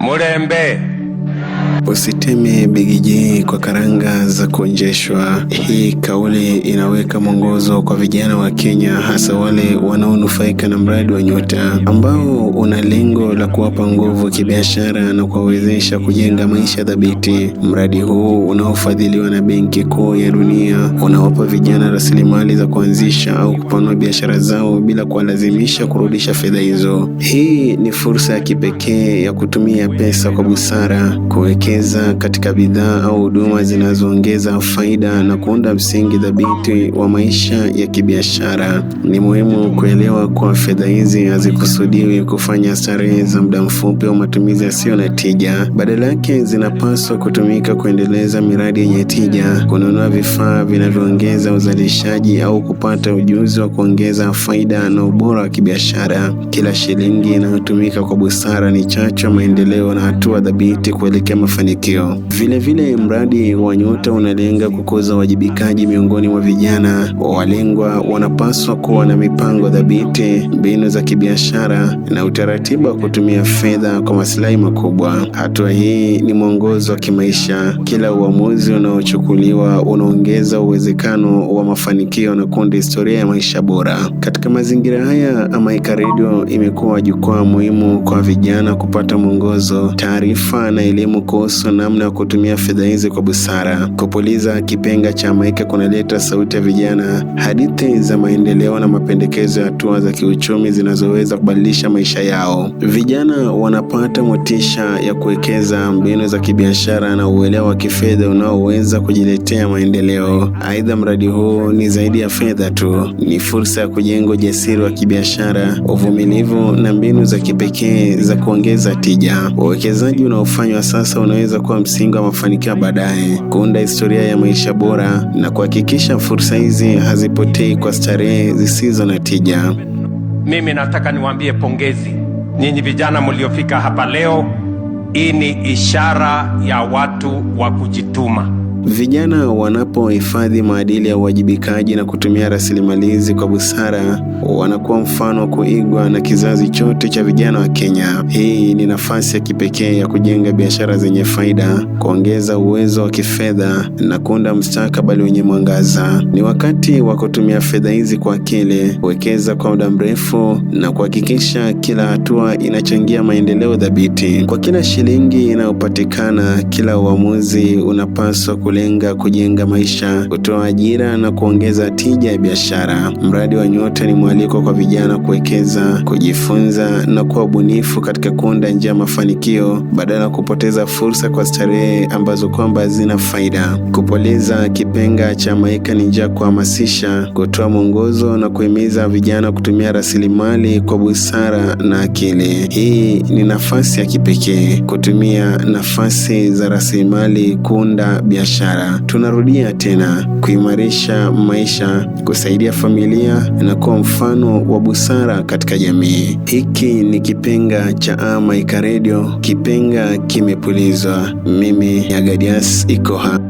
Murembe. Usiteme bigiji kwa karanga za kuonjeshwa. Hii kauli inaweka mwongozo kwa vijana wa Kenya, hasa wale wanaonufaika na mradi wa Nyota ambao una lengo la kuwapa nguvu kibiashara na kuwawezesha kujenga maisha thabiti. Mradi huu unaofadhiliwa na Benki Kuu ya Dunia unawapa vijana rasilimali za kuanzisha au kupanua biashara zao bila kuwalazimisha kurudisha fedha hizo. Hii ni fursa ya kipekee ya kutumia pesa kwa busara, kuwekeza katika bidhaa au huduma zinazoongeza faida na kuunda msingi thabiti wa maisha ya kibiashara. Ni muhimu kuelewa kuwa fedha hizi hazikusudiwi kufanya starehe za muda mfupi au matumizi yasiyo na tija. Badala yake zinapaswa kutumika kuendeleza miradi yenye tija, kununua vifaa vinavyoongeza uzalishaji au kupata ujuzi wa kuongeza faida na ubora wa kibiashara. Kila shilingi inayotumika kwa busara ni chachu ya maendeleo na hatua thabiti kuelekea mafanikio. Vile mradi wa Nyota unalenga kukuza uwajibikaji miongoni mwa vijana. Walengwa wanapaswa kuwa na mipango thabiti, mbinu za kibiashara na utaratibu wa kutumia fedha kwa maslahi makubwa. Hatua hii ni mwongozo wa kimaisha. Kila uamuzi unaochukuliwa unaongeza uwezekano wa mafanikio na kuunda historia ya maisha bora. Katika mazingira haya, Amaica Radio imekuwa jukwaa muhimu kwa vijana kupata mwongozo, taarifa na elimu kuhusu namna ya kutumia fedha hizi kwa busara. Kupuliza kipenga cha Amaica kunaleta sauti ya vijana, hadithi za maendeleo na mapendekezo ya hatua za kiuchumi zinazoweza kubadilisha maisha yao. Vijana wanapata motisha ya kuwekeza, mbinu za kibiashara na uelewa wa kifedha unaoweza kujiletea maendeleo. Aidha, mradi huu ni zaidi ya fedha tu, ni fursa ya kujenga ujasiri wa kibiashara, uvumilivu na mbinu za kipekee za kuongeza tija. Uwekezaji unaofanywa sasa unaweza kuwa msingi wa mafanikio baadaye, kuunda historia ya maisha bora na kuhakikisha fursa hizi hazipotei kwa starehe zisizo na tija. Mimi nataka niwaambie pongezi nyinyi vijana mliofika hapa leo. Hii ni ishara ya watu wa kujituma. Vijana wanapohifadhi maadili ya uwajibikaji na kutumia rasilimali hizi kwa busara, wanakuwa mfano wa kuigwa na kizazi chote cha vijana wa Kenya. Hii ni nafasi ya kipekee ya kujenga biashara zenye faida, kuongeza uwezo wa kifedha na kuunda mustakabali wenye mwangaza. Ni wakati wa kutumia fedha hizi kwa akili, kuwekeza kwa muda mrefu na kuhakikisha kila hatua inachangia maendeleo thabiti. Kwa kila shilingi inayopatikana, kila uamuzi unapaswa kulenga kujenga maisha, kutoa ajira na kuongeza tija ya biashara. Mradi wa Nyota ni mwaliko kwa vijana kuwekeza, kujifunza na kuwa bunifu katika kuunda njia ya mafanikio badala ya kupoteza fursa kwa starehe ambazo kwamba hazina faida. Kupuliza kipenga cha Amaica ni njia kuhamasisha, kutoa mwongozo na kuhimiza vijana kutumia rasilimali kwa busara na akili. Hii ni nafasi ya kipekee, kutumia nafasi za rasilimali kuunda biashara. Tunarudia tena, kuimarisha maisha, kusaidia familia na kuwa mfano wa busara katika jamii. Hiki ni kipenga cha Amaica Radio, kipenga kimepulizwa. Mimi Agadias Ikoha.